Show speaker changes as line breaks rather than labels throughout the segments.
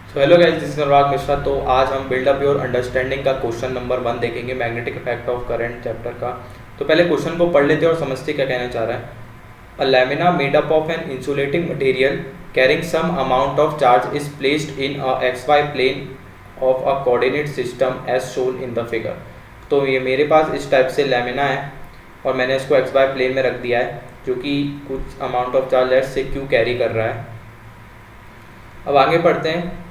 So hello guys, this is Anurag Mishra. तो आज हम बिल्ड अप योर अंडरस्टैंडिंग का क्वेश्चन नंबर 1 देखेंगे, magnetic effect of current chapter का। तो पहले क्वेश्चन को पढ़ लेते हैं और समझते क्या कहना चाह रहा है। A lamina made up of an insulating material carrying some amount of charge is placed in a X Y plane of a coordinate system as shown in the figure. तो ये मेरे पास इस टाइप से लैमिना है और मैंने इसको x Y plane में रख दिया है, जो कि कुछ amount of charge let's say Q carry कर रहा है। अब आगे पढ़ते हैं।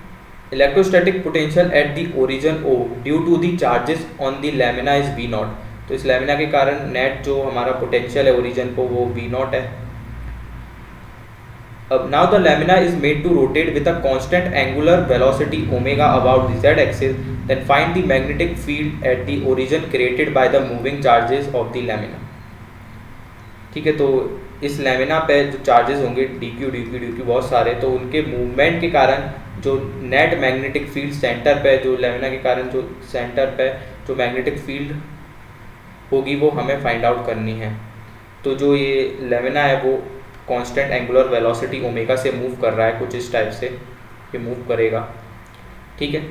Electrostatic potential at the origin O due to the charges on the lamina is V nought. तो इस लैमिना के कारण नेट जो हमारा पोटेंशियल है ओरिजिन को वो वी नॉट है। अब now the lamina is made to rotate with a constant angular velocity omega about the Z axis, then find the magnetic field at the origin created by the moving charges of the lamina. ठीक है, तो इस lamina पे जो charges होंगे D Q D Q D Q बहुत सारे, तो उनके मूवमेंट के कारण जो नेट मैग्नेटिक फील्ड सेंटर पे, जो लैमिना के कारण जो सेंटर पे जो मैग्नेटिक फील्ड होगी वो हमें फाइंड आउट करनी है। तो जो ये लैमिना है वो कांस्टेंट एंगुलर वेलोसिटी ओमेगा से मूव कर रहा है, कुछ इस टाइप से ये मूव करेगा। ठीक है,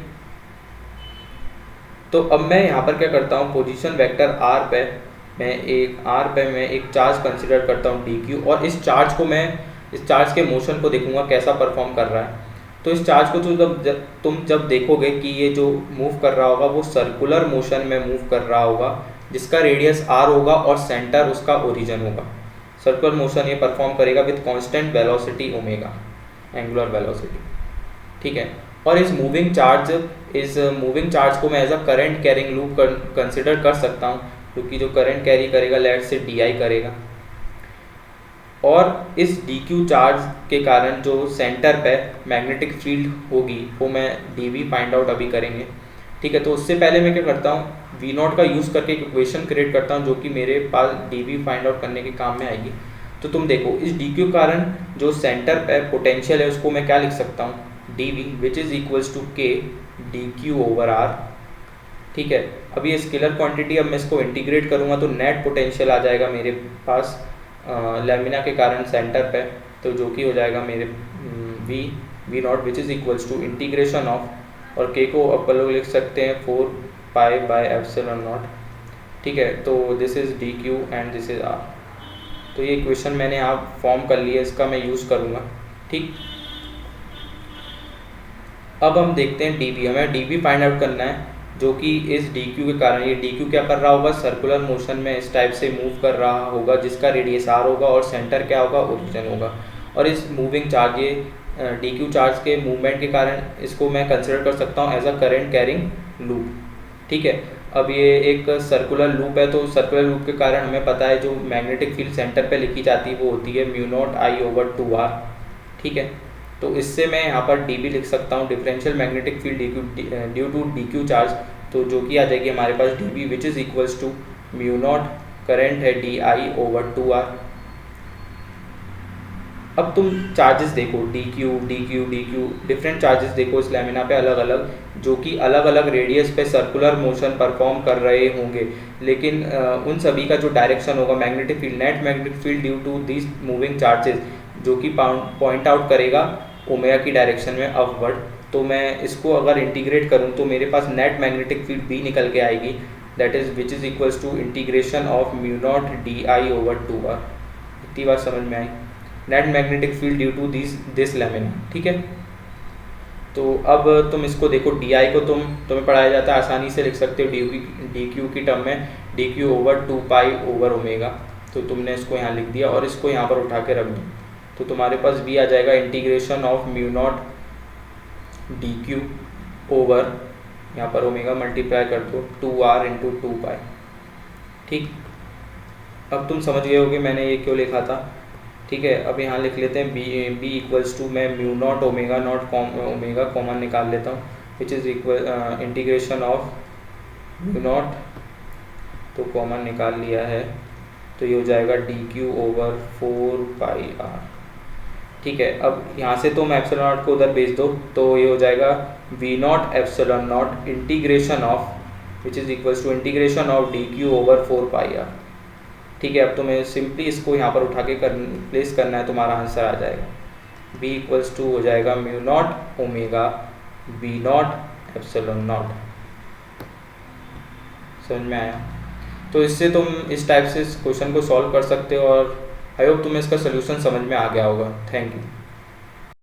तो अब मैं यहाँ पर क्या करता हूँ, पोजीशन वेक्टर आर पे मैं एक चार्ज कंसिडर करता हूँ डी क्यू, और इस चार्ज के मोशन को देखूंगा कैसा परफॉर्म कर रहा है। तो इस चार्ज को तुम जब देखोगे कि ये जो मूव कर रहा होगा वो सर्कुलर मोशन में मूव कर रहा होगा, जिसका रेडियस आर होगा और सेंटर उसका ओरिजिन होगा। सर्कुलर मोशन ये परफॉर्म करेगा with constant velocity omega, angular velocity. ठीक है, और इस मूविंग चार्ज को मैं as a current carrying loop consider कर सकता हूँ, क्योंकि जो करंट कैरी करेगा लेट से डी आई करेगा। और इस डी क्यू चार्ज के कारण जो सेंटर पे मैग्नेटिक फील्ड होगी वो मैं डी वी फाइंड आउट अभी करेंगे। ठीक है, तो उससे पहले मैं क्या करता हूँ, वी नॉट का यूज़ करके एक इक्वेशन क्रिएट करता हूँ जो कि मेरे पास डी वी फाइंड आउट करने के काम में आएगी। तो तुम देखो, इस डी क्यू कारण जो सेंटर पे पोटेंशियल है उसको मैं क्या लिख सकता हूँ, d v which is equals to k d q over r. ठीक है, अब ये स्केलर क्वांटिटी, अब मैं इसको इंटीग्रेट करूँगा तो नेट पोटेंशियल आ जाएगा मेरे पास लैमिना के कारण सेंटर पे, तो जो कि हो जाएगा मेरे v naught which is equals to integration of, और के को अपन लोग लिख सकते हैं 4 पाई बाय एप्सिलॉन नॉट। ठीक है, तो this is d q and this is r. तो ये इक्वेशन मैंने यहाँ फॉर्म कर लिया, इसका मैं यूज़ करूँगा। ठीक, अब हम देखते हैं डी वी। हमें डी वी फाइंड आउट करना है, जो कि इस डी क्यू के कारण, ये डी क्यू क्या कर रहा होगा, सर्कुलर मोशन में इस टाइप से मूव कर रहा होगा, जिसका रेडियस आर होगा और सेंटर क्या होगा, ओरिजिन होगा। और इस मूविंग चार्ज, ये डी क्यू चार्ज के मूवमेंट के कारण इसको मैं कंसिडर कर सकता हूँ as a current carrying loop. ठीक है, अब ये एक सर्कुलर लूप है, तो सर्कुलर लूप के कारण हमें पता है जो मैग्नेटिक फील्ड सेंटर पे लिखी जाती है वो होती है mu not I over 2r। ठीक है, तो इससे मैं यहाँ पर डी बी लिख सकता हूँ, differential magnetic field due to D Q charge, तो जो कि आ जाएगी हमारे पास D B which is equals to mu not, current है डी आई ओवर 2r। अब तुम चार्जेस देखो, डी क्यू डिफरेंट चार्जेस देखो इस लैमिना पे अलग अलग, जो कि अलग अलग रेडियस पे सर्कुलर मोशन परफॉर्म कर रहे होंगे, लेकिन उन सभी का जो डायरेक्शन होगा magnetic field, net magnetic field due to this moving charges, जो कि पॉइंट आउट करेगा ओमेगा की डायरेक्शन में अपवर्ड। तो मैं इसको अगर इंटीग्रेट करूँ तो मेरे पास नेट मैग्नेटिक फील्ड बी निकल के आएगी, that is which is equals to integration of mu not D I over 2r। इतनी बात समझ में आई, net magnetic field due to this lamina. ठीक है, तो अब तुम इसको देखो, डी आई को तुम्हें पढ़ाया जाता है, आसानी से लिख सकते हो डी क्यू की टर्म में D q over 2 pi over omega. तो तुमने इसको यहाँ लिख दिया और इसको यहाँ पर उठा के रख दो, तो तुम्हारे पास भी आ जाएगा integration of mu not D q over, यहाँ पर ओमेगा मल्टीप्लाई कर दो 2r इंटू 2 पाई। ठीक, अब तुम समझ गए होगे मैंने ये क्यों लिखा था। ठीक है, अब यहाँ लिख लेते हैं बी इक्वल्स टू, मैं म्यू नॉट ओमेगा कॉमन निकाल लेता हूँ, which is equal integration of mu naught, तो कॉमन निकाल लिया है, तो ये हो जाएगा d q over 4 pi r. ठीक है, अब यहाँ से तुम एप्सिलॉन नॉट को उधर भेज दो, तो ये हो जाएगा v naught epsilon naught integration of which is equals to integration of d q over 4 pi r. ठीक है, अब तुम्हें सिंपली इसको यहाँ पर उठा के प्लेस करना है, तुम्हारा आंसर आ जाएगा बी इक्वल्स टू हो जाएगा mu naught omega v naught epsilon naught. समझ में आया? तो इससे तुम इस टाइप से इस क्वेश्चन को सॉल्व कर सकते हो और आई होप तुम्हें इसका सोल्यूशन समझ में आ गया होगा। Thank you.